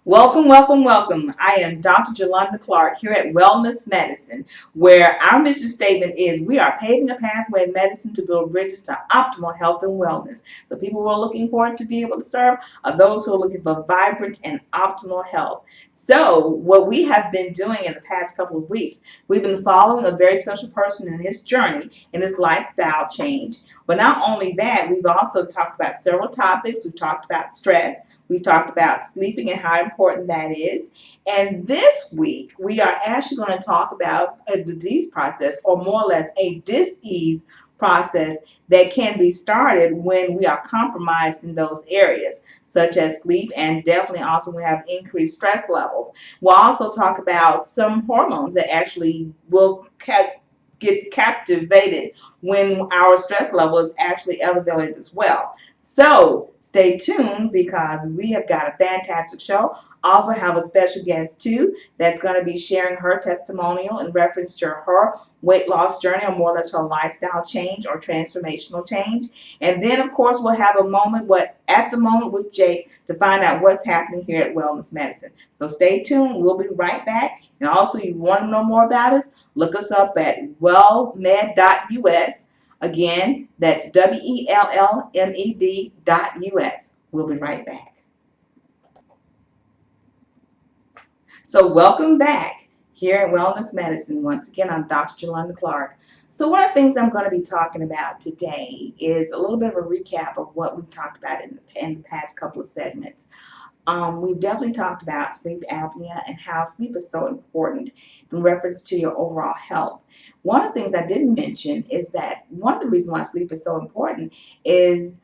Welcome, welcome, welcome. I am Dr. Jelunder Clark here at Wellness Medicine, where our mission statement is we are paving a pathway in medicine to build bridges to optimal health and wellness. The people we're looking for to be able to serve are those who are looking for vibrant and optimal health. So, what we have been doing in the past couple of weeks, we've been following a very special person in his journey, in his lifestyle change. But not only that, we've also talked about several topics. We've talked about stress. We've talked about sleeping and how important that is. And this week, we are actually going to talk about a disease process, or more or less a dis-ease process that can be started when we are compromised in those areas, such as sleep, and definitely also when we have increased stress levels. We'll also talk about some hormones that actually will get captivated when our stress level is actually elevated as well. So stay tuned because we have got a fantastic show. Also have a special guest too that's going to be sharing her testimonial in reference to her weight loss journey, or more or less her lifestyle change or transformational change. And then of course we'll have a moment at the moment with Jake to find out what's happening here at Wellness Medicine. So stay tuned. We'll be right back. And also, you want to know more about us, look us up at wellmed.us. Again, that's WELLMED.us. We'll be right back. So welcome back here at Wellness Medicine. Once again, I'm Dr. Jelunder Clark. So one of the things I'm going to be talking about today is a little bit of a recap of what we've talked about in the past couple of segments. We've definitely talked about sleep apnea and how sleep is so important in reference to your overall health. One of the things I didn't mention is that one of the reasons why sleep is so important is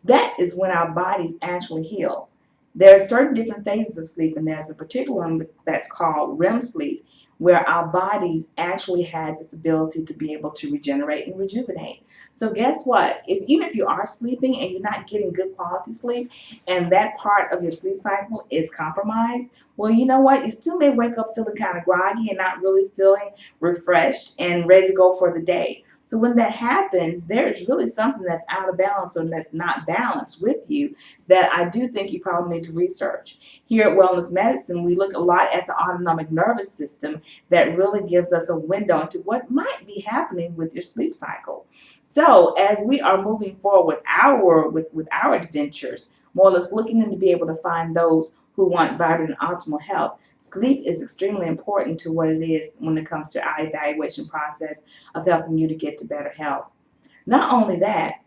that is when our bodies actually heal. There are certain different phases of sleep, and there's a particular one that's called REM sleep, where our bodies actually has this ability to be able to regenerate and rejuvenate. So guess what? Even if you are sleeping and you're not getting good quality sleep, and that part of your sleep cycle is compromised, well, you know what? You still may wake up feeling kind of groggy and not really feeling refreshed and ready to go for the day. So when that happens, there's really something that's out of balance or that's not balanced with you that I do think you probably need to research. Here at Wellness Medicine, we look a lot at the autonomic nervous system that really gives us a window into what might be happening with your sleep cycle. So as we are moving forward with our adventures, more or less looking to be able to find those who want vibrant and optimal health, sleep is extremely important to what it is when it comes to our evaluation process of helping you to get to better health. Not only that,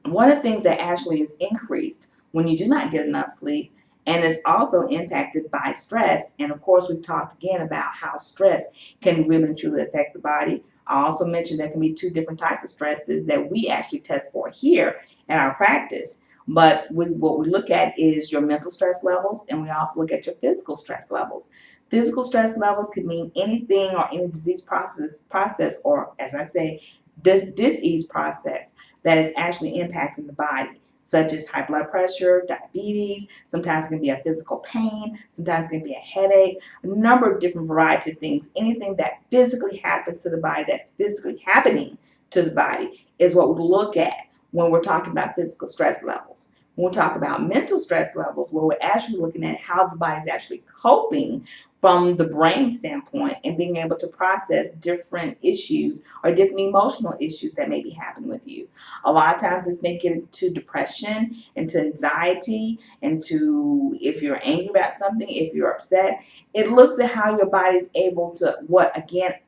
one of the things that actually is increased when you do not get enough sleep and is also impacted by stress. And of course, we've talked again about how stress can really and truly affect the body. I also mentioned there can be two different types of stresses that we actually test for here in our practice. But what we look at is your mental stress levels, and we also look at your physical stress levels. Physical stress levels could mean anything or any disease process, or as I say, disease process that is actually impacting the body, such as high blood pressure, diabetes. Sometimes it can be a physical pain. Sometimes it can be a headache. A number of different variety of things. Anything that physically happens to the body, that's physically happening to the body, is what we look at when we're talking about physical stress levels. When we talk about mental stress levels, where we're actually looking at how the body's actually coping from the brain standpoint and being able to process different issues or different emotional issues that may be happening with you. A lot of times this may get into depression, into anxiety, into if you're angry about something, if you're upset. It looks at how your body is able to,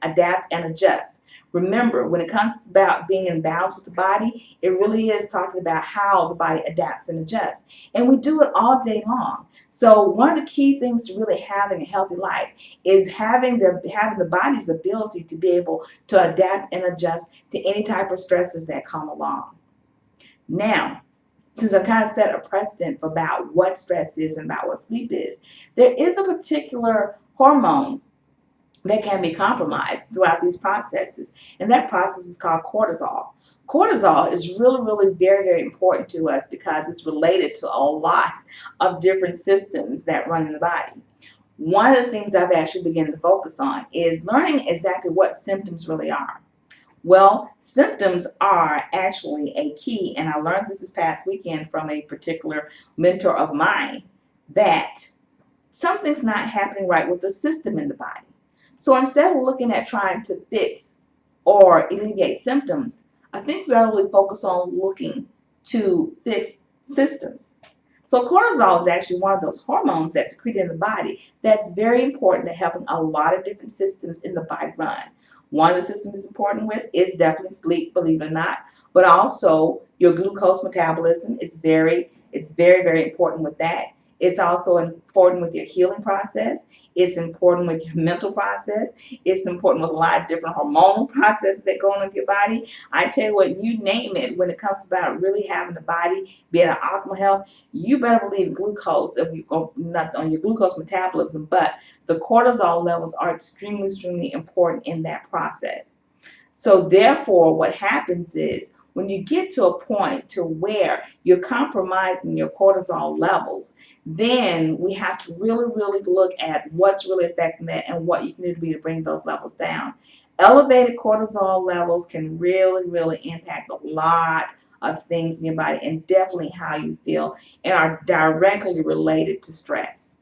adapt and adjust. Remember, when it comes about being in balance with the body, it really is talking about how the body adapts and adjusts. And we do it all day long. So one of the key things to really having a healthy life is having the body's ability to be able to adapt and adjust to any type of stressors that come along. Now, since I've kind of set a precedent about what stress is and about what sleep is, there is a particular hormone that can be compromised throughout these processes, and that process is called cortisol. Cortisol is really, really very, very important to us because it's related to a lot of different systems that run in the body. One of the things I've actually begun to focus on is learning exactly what symptoms really are. Well, symptoms are actually a key, and I learned this past weekend from a particular mentor of mine, that something's not happening right with the system in the body. So instead of looking at trying to fix or alleviate symptoms, I think we ought to really focus on looking to fix systems. So cortisol is actually one of those hormones that's secreted in the body that's very important to helping a lot of different systems in the body run. One of the systems it's important with is definitely sleep, believe it or not, but also your glucose metabolism. It's very important with that. It's also important with your healing process. It's important with your mental process. It's important with a lot of different hormonal processes that go on with your body. I tell you what, you name it, when it comes about really having the body be in optimal health, you better believe glucose, if you go not on your glucose metabolism, but the cortisol levels are extremely important in that process. So therefore, what happens is when you get to a point to where you're compromising your cortisol levels, then we have to really look at what's really affecting that and what you can do to bring those levels down. Elevated cortisol levels can really impact a lot of things in your body and definitely how you feel and are directly related to stress.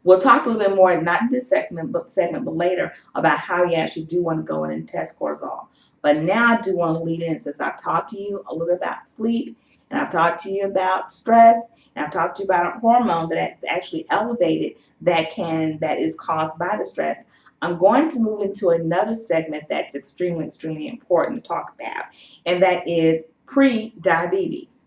We'll talk a little bit more, not in this segment, but later, about how you actually do want to go in and test cortisol. But now I do want to lead in, since I've talked to you a little about sleep, and I've talked to you about stress, and I've talked to you about a hormone that's actually elevated that is caused by the stress. I'm going to move into another segment that's extremely important to talk about, and that is pre-diabetes.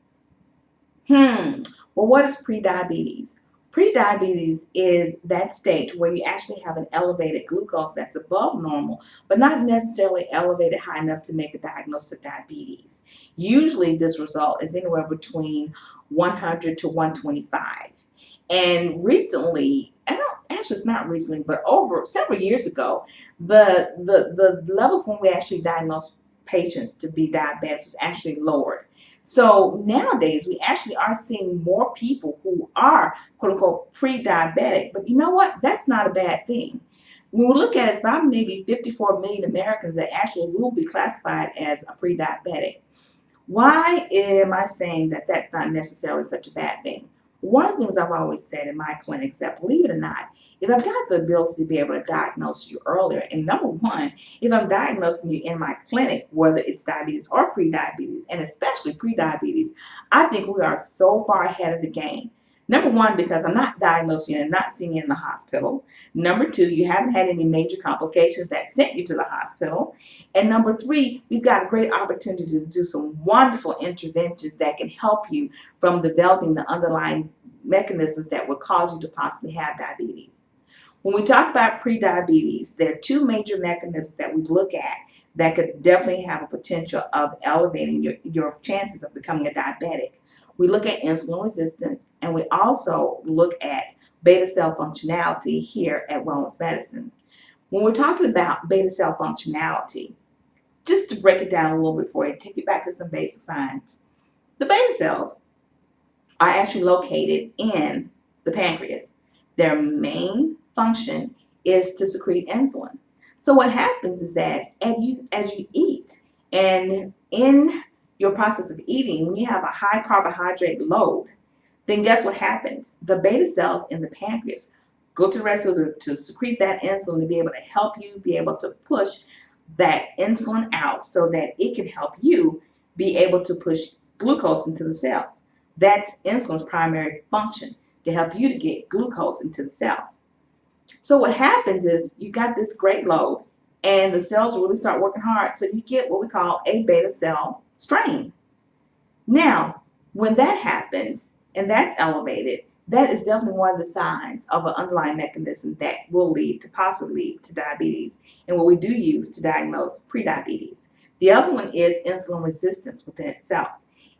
Well, what is pre-diabetes? Pre-diabetes is that state where you actually have an elevated glucose that's above normal, but not necessarily elevated high enough to make a diagnosis of diabetes. Usually this result is anywhere between 100 to 125. And recently, actually it's not recently, but over several years ago, the level when we actually diagnosed patients to be diabetic was actually lowered. So nowadays, we actually are seeing more people who are, quote unquote, pre-diabetic. But you know what? That's not a bad thing. When we look at it, it's about maybe 54 million Americans that actually will be classified as a pre-diabetic. Why am I saying that that's not necessarily such a bad thing? One of the things I've always said in my clinics that, believe it or not, if I've got the ability to be able to diagnose you earlier, and number one, if I'm diagnosing you in my clinic, whether it's diabetes or pre-diabetes, and especially pre-diabetes, I think we are so far ahead of the game. Number one, because I'm not diagnosing you and not seeing you in the hospital. Number two, you haven't had any major complications that sent you to the hospital. And number three, we've got a great opportunity to do some wonderful interventions that can help you from developing the underlying mechanisms that would cause you to possibly have diabetes. When we talk about prediabetes, there are two major mechanisms that we look at that could definitely have a potential of elevating your chances of becoming a diabetic. We look at insulin resistance, and we also look at beta cell functionality here at Wellness Medicine. When we're talking about beta cell functionality, just to break it down a little bit for you, take you back to some basic science. The beta cells are actually located in the pancreas. Their main function is to secrete insulin. So what happens is that as you eat, and in your process of eating, when you have a high carbohydrate load, then guess what happens? The beta cells in the pancreas go to the rest of to secrete that insulin to be able to help you be able to push that insulin out so that it can help you be able to push glucose into the cells. That's insulin's primary function, to help you to get glucose into the cells. So what happens is you got this great load and the cells really start working hard, so you get what we call a beta cell strain. Now, when that happens and that's elevated, that is definitely one of the signs of an underlying mechanism that will possibly lead to diabetes, and what we do use to diagnose prediabetes. The other one is insulin resistance within itself.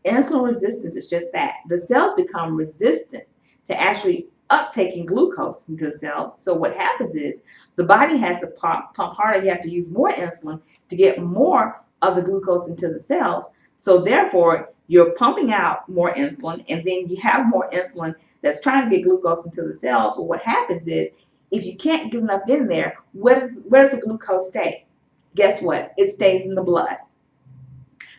Insulin resistance is just that. The cells become resistant to actually uptaking glucose into the cell. So what happens is the body has to pump harder. You have to use more insulin to get more of the glucose into the cells. So therefore, you're pumping out more insulin, and then you have more insulin that's trying to get glucose into the cells. Well, what happens is, if you can't get enough in there, where does the glucose stay? Guess what? It stays in the blood.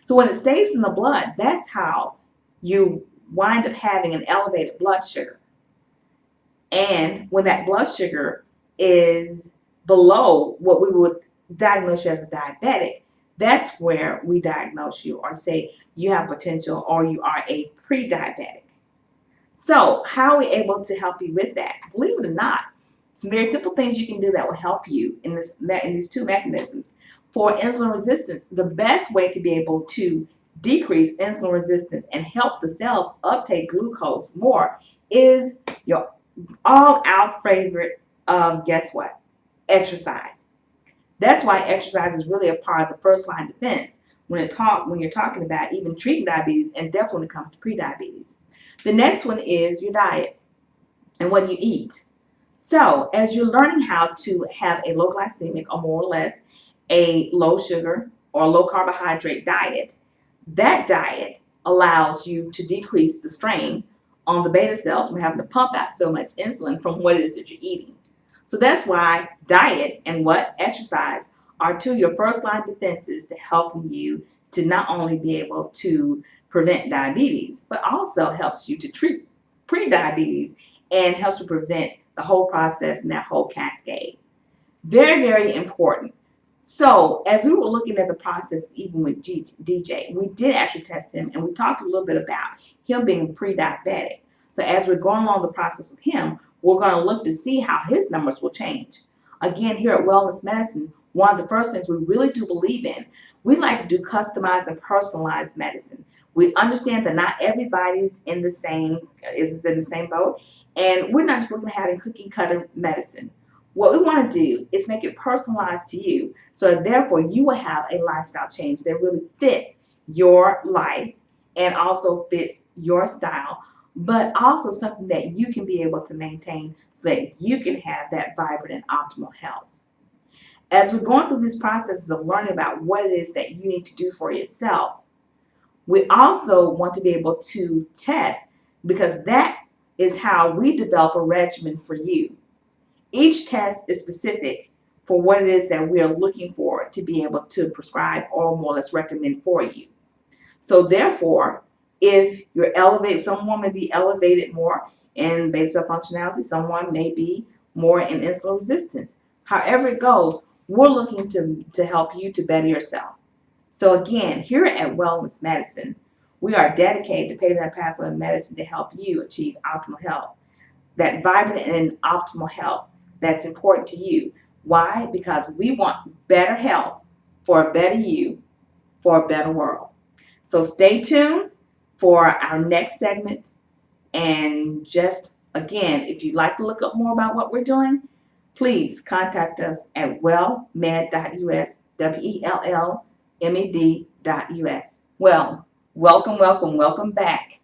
So when it stays in the blood, that's how you wind up having an elevated blood sugar. And when that blood sugar is below what we would diagnose you as a diabetic, that's where we diagnose you or say you have potential or you are a pre-diabetic. So how are we able to help you with that? Believe it or not, some very simple things you can do that will help you in these two mechanisms. For insulin resistance, the best way to be able to decrease insulin resistance and help the cells uptake glucose more is your all-out favorite, guess what? Exercise. That's why exercise is really a part of the first line defense when you're talking about even treating diabetes, and definitely when it comes to prediabetes. The next one is your diet and what you eat. So as you're learning how to have a low glycemic or more or less a low sugar or low carbohydrate diet, that diet allows you to decrease the strain on the beta cells from having to pump out so much insulin from what it is that you're eating. So that's why diet and what exercise are two of your first line defenses to helping you to not only be able to prevent diabetes, but also helps you to treat pre-diabetes and helps to prevent the whole process and that whole cascade. Very, very important. So as we were looking at the process, even with DJ, we did actually test him and we talked a little bit about him being pre-diabetic. So as we're going along the process with him, we're going to look to see how his numbers will change. Again, here at Wellness Medicine, one of the first things we really do believe in, we like to do customized and personalized medicine. We understand that not everybody's is in the same boat, and we're not just looking at having cookie cutter medicine. What we want to do is make it personalized to you so that therefore you will have a lifestyle change that really fits your life and also fits your style, but also something that you can be able to maintain so that you can have that vibrant and optimal health. As we're going through these processes of learning about what it is that you need to do for yourself, we also want to be able to test because that is how we develop a regimen for you. Each test is specific for what it is that we are looking for to be able to prescribe or more or less recommend for you. So therefore, if you're elevated, someone may be elevated more in basal functionality, someone may be more in insulin resistance. However it goes, we're looking to help you to better yourself. So again, here at Wellness Medicine, we are dedicated to paving that pathway of medicine to help you achieve optimal health, that vibrant and optimal health that's important to you. Why? Because we want better health for a better you, for a better world. So stay tuned for our next segment. And just again, if you'd like to look up more about what we're doing, please contact us at wellmed.us, WELLMED.us. Well, welcome back.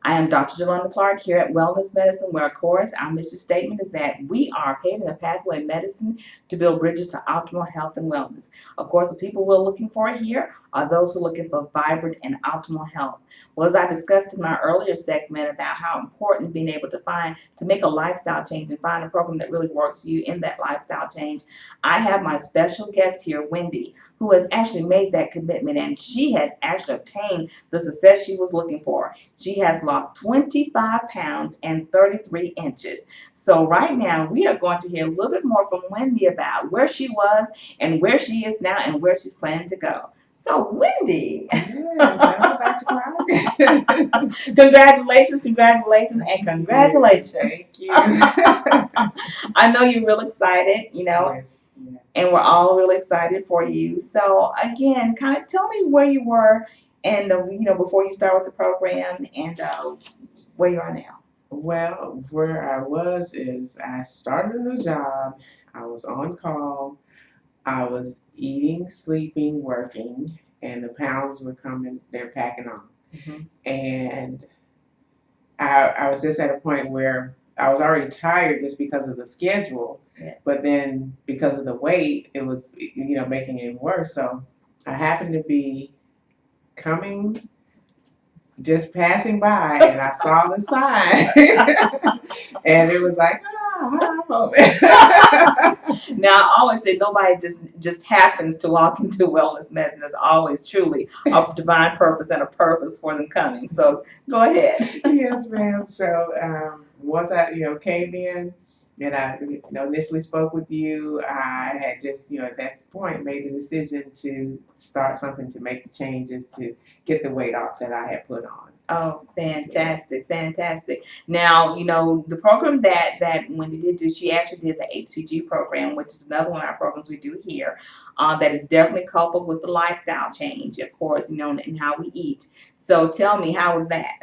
I am Dr. Jelunder Clark here at Wellness Medicine, where, of course, our mission statement is that we are paving a pathway in medicine to build bridges to optimal health and wellness. Of course, the people we're looking for here are those who are looking for vibrant and optimal health. Well, as I discussed in my earlier segment about how important being able to make a lifestyle change and find a program that really works for you in that lifestyle change, I have my special guest here, Wendy, who has actually made that commitment, and she has actually obtained the success she was looking for. She has lost 25 pounds and 33 inches. So right now we are going to hear a little bit more from Wendy about where she was and where she is now and where she's planning to go. So Wendy, Yes, I'm back to cloud. congratulations, and congratulations. Thank you. I know you're real excited, Yes, yes. and we're all really excited for you. So again, kind of tell me where you were and before you start with the program and where you are now. Well, where I was is I started a new job. I was on call. I was eating, sleeping, working, and the pounds were coming. They're packing on. Mhm. And I was just at a point where I was already tired just because of the schedule. Yeah. But then because of the weight, it was making it worse. So I happened to be coming, just passing by, and I saw the sign, and it was like, Now, I always say nobody just happens to walk into wellness medicine. There's always truly a divine purpose and a purpose for them coming. So go ahead. Yes, ma'am. So once I, came in and I, initially spoke with you, I had just, at that point made the decision to start something to make the changes to get the weight off that I had put on. Oh, fantastic, fantastic. Now, the program that Wendy did do, she actually did the HCG program, which is another one of our programs we do here, that is definitely coupled with the lifestyle change, of course, and how we eat. So tell me, how was that?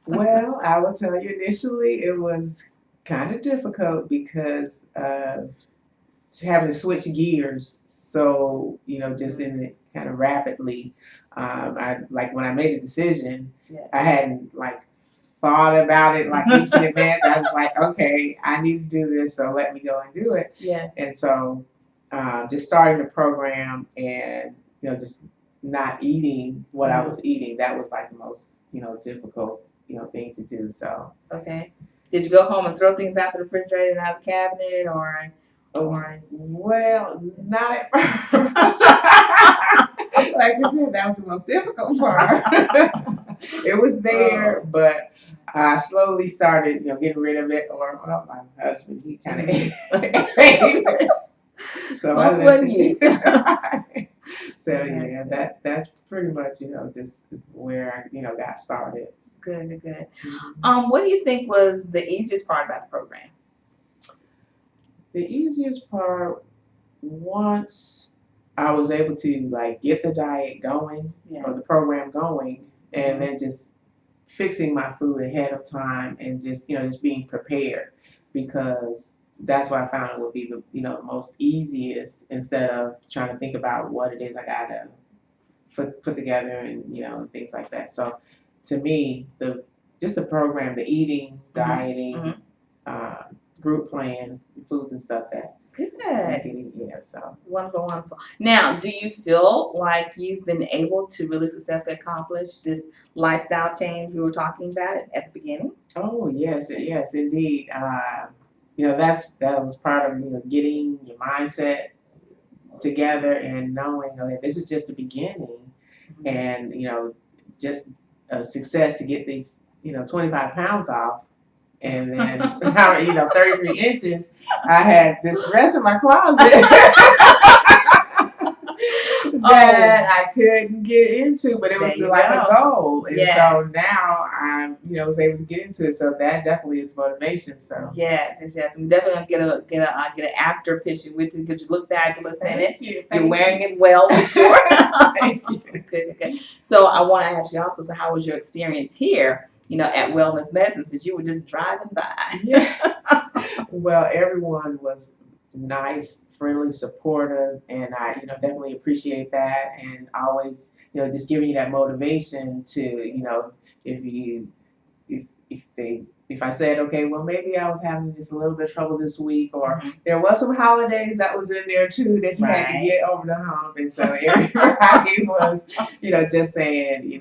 Well, I will tell you, initially it was kind of difficult because having to switch gears. So, just in it kind of rapidly. I like when I made the decision, Yes. I hadn't like thought about it like weeks in advance. I was like, okay, I need to do this, so let me go and do it. Yeah. And so, just starting the program and just not eating what I was eating, that was like the most difficult thing to do. So Okay. Did you go home and throw things out the refrigerator and out the cabinet, or? Well, not at first. Like I said, that was the most difficult part. It was there, but I slowly started, getting rid of it. Or well, my husband, he kind of ate it. So Most wouldn't you? So yeah, that's pretty much just where I got started. Good, good. What do you think was the easiest part about the program? The easiest part, once I was able to like get the diet going, Yes. or the program going, and then just fixing my food ahead of time and just just being prepared, because that's what I found it would be the most easiest, instead of trying to think about what it is I gotta put together and things like that. So to me, the program, the eating, dieting, uh, group plan, foods and stuff that Good. yeah, so Wonderful, wonderful. Now, do you feel like you've been able to really successfully accomplish this lifestyle change we were talking about at the beginning? oh yes, yes indeed. That was part of getting your mindset together and knowing, okay, this is just the beginning, and just a success to get these 25 pounds off, and then 33 inches. I had this dress in my closet that I couldn't get into, but it was like a goal, and so now I'm was able to get into it. So that definitely is motivation. So yes. I'm definitely gonna get an after picture with you because you look fabulous in it. You're wearing it well, for sure. Thank you. Good. So I want to ask you also. So how was your experience here? At Wellness Medicine, since you were just driving by. Yeah. Well, everyone was nice, friendly, supportive, and I, definitely appreciate that. And always, just giving you that motivation to, if you, if I said, okay, well, maybe I was having just a little bit of trouble this week, or there was some holidays that was in there too that you had to get over the hump, and so everybody was, just saying,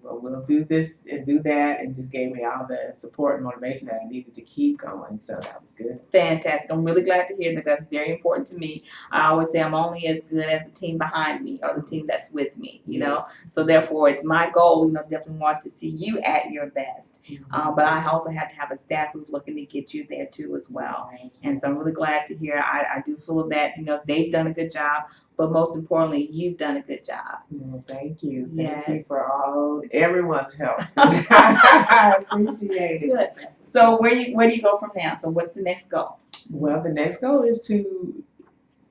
well, we'll do this and do that, and just gave me all the support and motivation that I needed to keep going. So that was good. Fantastic. I'm really glad to hear that. That's very important to me. I always say I'm only as good as the team behind me or the team that's with me, So therefore, it's my goal, definitely want to see you at your best. But I also have to have a staff who's looking to get you there too as well. And so I'm really glad to hear. I do feel that, they've done a good job. But most importantly, you've done a good job. Well, thank you. Thank you for everyone's help. I appreciate it. Good. So where do you go from now? So what's the next goal? Well, the next goal is to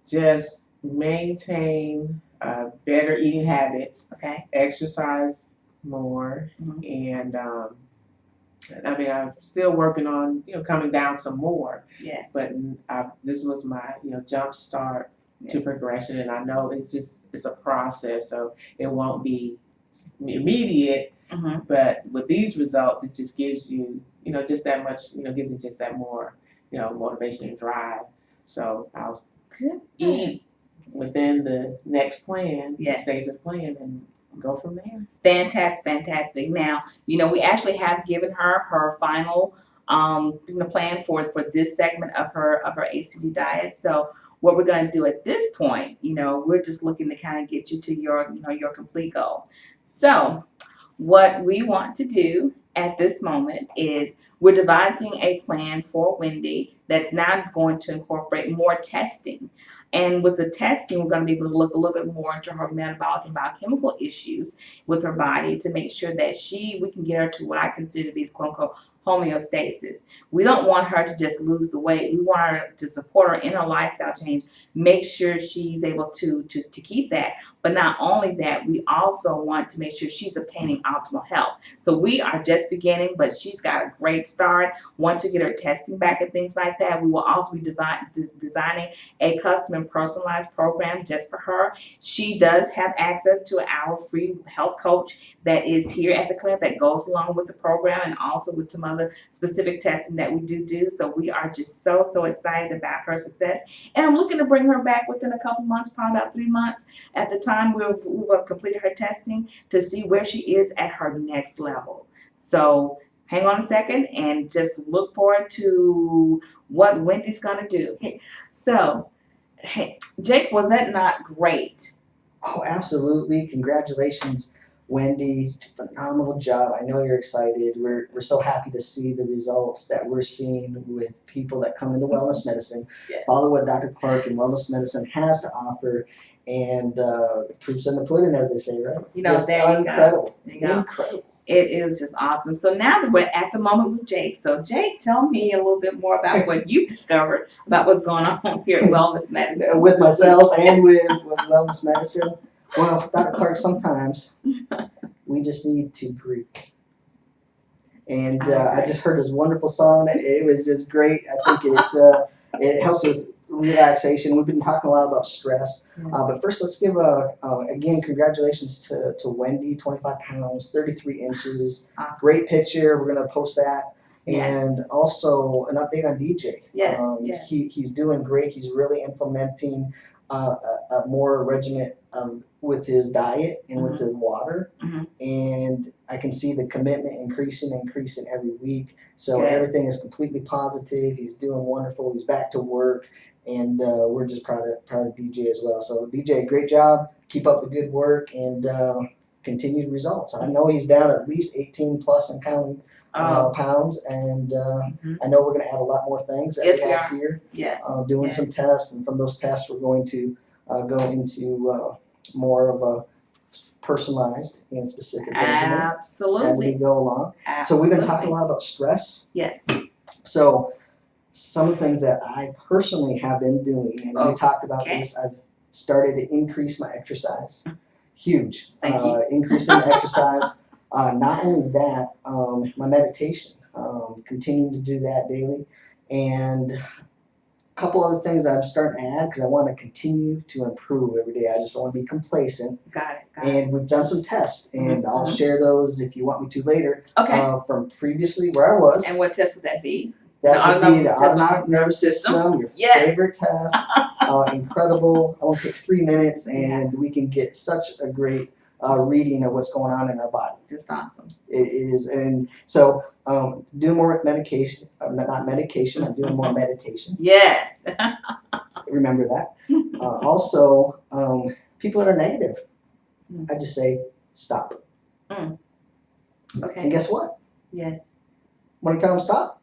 just maintain better eating habits. Okay. Exercise more, and I'm still working on coming down some more. Yes. But this was my jump start to progression, and I know it's a process, so it won't be immediate. But with these results, it just gives you just that much gives you just that more motivation and drive. So I'll eat within the next plan, the stage of plan, and go from there. Fantastic. Now, we actually have given her final doing a plan for this segment of her ACD diet. So what we're going to do at this point, we're just looking to kind of get you to your complete goal. So what we want to do at this moment is we're devising a plan for Wendy that's now going to incorporate more testing. And with the testing, we're going to be able to look a little bit more into her metabolic and biochemical issues with her body to make sure that we can get her to what I consider to be quote unquote homeostasis. We don't want her to just lose the weight. We want her to support her in her lifestyle change, make sure she's able to keep that. But not only that, we also want to make sure she's obtaining optimal health. So we are just beginning, but she's got a great start. Once we get her testing back and things like that, we will also be designing a custom and personalized program just for her. She does have access to our free health coach that is here at the clinic that goes along with the program and also with some other specific testing that we do. So we are just so excited about her success. And I'm looking to bring her back within a couple months, probably about 3 months at the time we've completed her testing to see where she is at her next level. So hang on a second and just look forward to what Wendy's going to do. So, hey, Jake, was that not great? Oh, absolutely. Congratulations, Wendy. Phenomenal job. I know you're excited. We're so happy to see the results that we're seeing with people that come into wellness medicine. Yes. Follow what Dr. Clark and wellness medicine has to offer, and proof's in the pudding, as they say, right? Just There you incredible. go. There you go. Incredible. It was just awesome. So now that we're at the moment with Jake, so Jake, tell me a little bit more about what you discovered about what's going on here at Wellness Medicine. With myself and with wellness medicine. Well, Dr. Clark, sometimes we just need to breathe. And I just heard his wonderful song. It was just great. I think it helps with relaxation. We've been talking a lot about stress. But first, let's give again, congratulations to Wendy, 25 pounds, 33 inches. Awesome. Great picture. We're going to post that. Yes. And also an update on DJ. Yes. He's doing great. He's really implementing a more regimen with his diet and with his water. And I can see the commitment increasing every week. So everything is completely positive. He's doing wonderful. He's back to work, and we're just proud of DJ as well. So DJ, great job. Keep up the good work and continued results. I know he's down at least 18 plus and counting pounds, and I know we're going to add a lot more things that we have here. Doing some tests, and from those tests, we're going to go into more of a personalized and specific regimen as we go along. So we've been talking a lot about stress. Yes. So some of the things that I personally have been doing, and we talked about this, I've started to increase my exercise. Huge. Increasing my exercise. Not only that, my meditation, continuing to do that daily, and a couple other things I'm starting to add because I want to continue to improve every day. I just don't want to be complacent. Got it. And we've done some tests, and I'll share those if you want me to later. Okay. From previously where I was. And what test would that be? That would be the autonomic nervous system, your favorite test. Incredible. It only takes 3 minutes, and we can get such a great reading of what's going on in our body. Just awesome. It is, and so doing more medication, not medication, I'm doing more meditation. Yes. Remember that. Also, people that are negative, I just say stop. Okay. And guess what? Yes. When I tell them stop,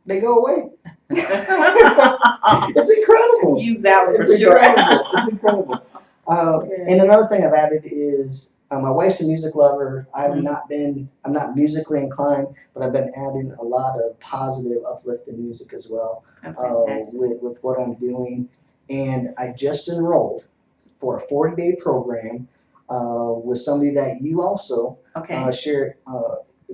they go away. It's incredible. Use that one for sure. It's incredible. And another thing I've added is my wife's a music lover. I'm not musically inclined, but I've been adding a lot of positive, uplifting music as well with what I'm doing. And I just enrolled for a 40-day program with somebody that you also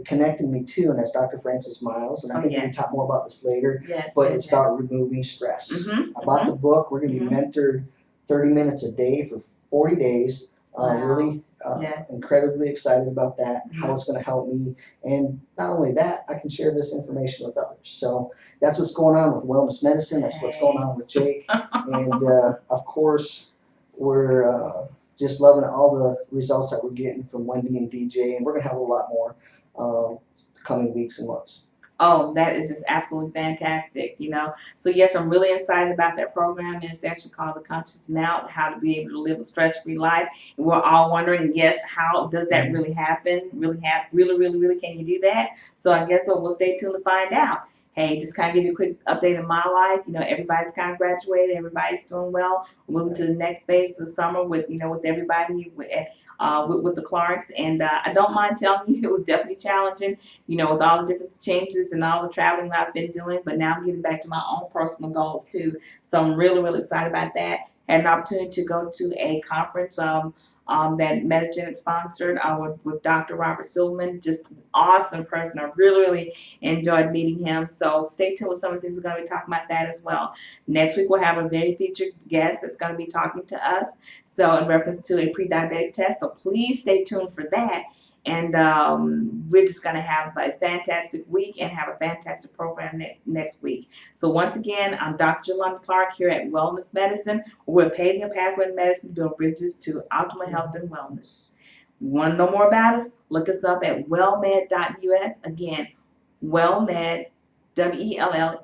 connected me to, and that's Dr. Francis Miles. And I think we can talk more about this later. But it's about removing stress. I bought the book. We're going to be mentored 30 minutes a day for 40 days. Really incredibly excited about that, how it's going to help me. And not only that, I can share this information with others. So that's what's going on with wellness medicine. That's what's going on with Jake. And of course, we're just loving all the results that we're getting from Wendy and DJ. And we're going to have a lot more coming weeks and months. Oh, that is just absolutely fantastic, So yes, I'm really excited about that program, and it's actually called The Conscious Now, how to be able to live a stress-free life. And we're all wondering, yes, how does that really happen? Really, really, really, can you do that? So I guess we'll stay tuned to find out. Hey, just kind of give you a quick update of my life. Everybody's kind of graduated, everybody's doing well. We're moving to the next phase of the summer with everybody with the Clarks, and I don't mind telling you, it was definitely challenging with all the different changes and all the traveling that I've been doing. But now I'm getting back to my own personal goals too. So I'm really, really excited about that. Had an opportunity to go to a conference that Metagenic sponsored with Dr. Robert Silverman. Just an awesome person. I really, really enjoyed meeting him. So stay tuned with some of the things we're going to be talking about that as well. Next week we'll have a very featured guest that's going to be talking to us. So in reference to a pre-diabetic test. So please stay tuned for that. And we're just going to have a fantastic week and have a fantastic program next week. So once again, I'm Dr. Jelunder Clark here at Wellness Medicine. We're paving a pathway in medicine, building bridges to optimal health and wellness. You want to know more about us? Look us up at wellmed.us. Again, wellmed, WELLMED.us.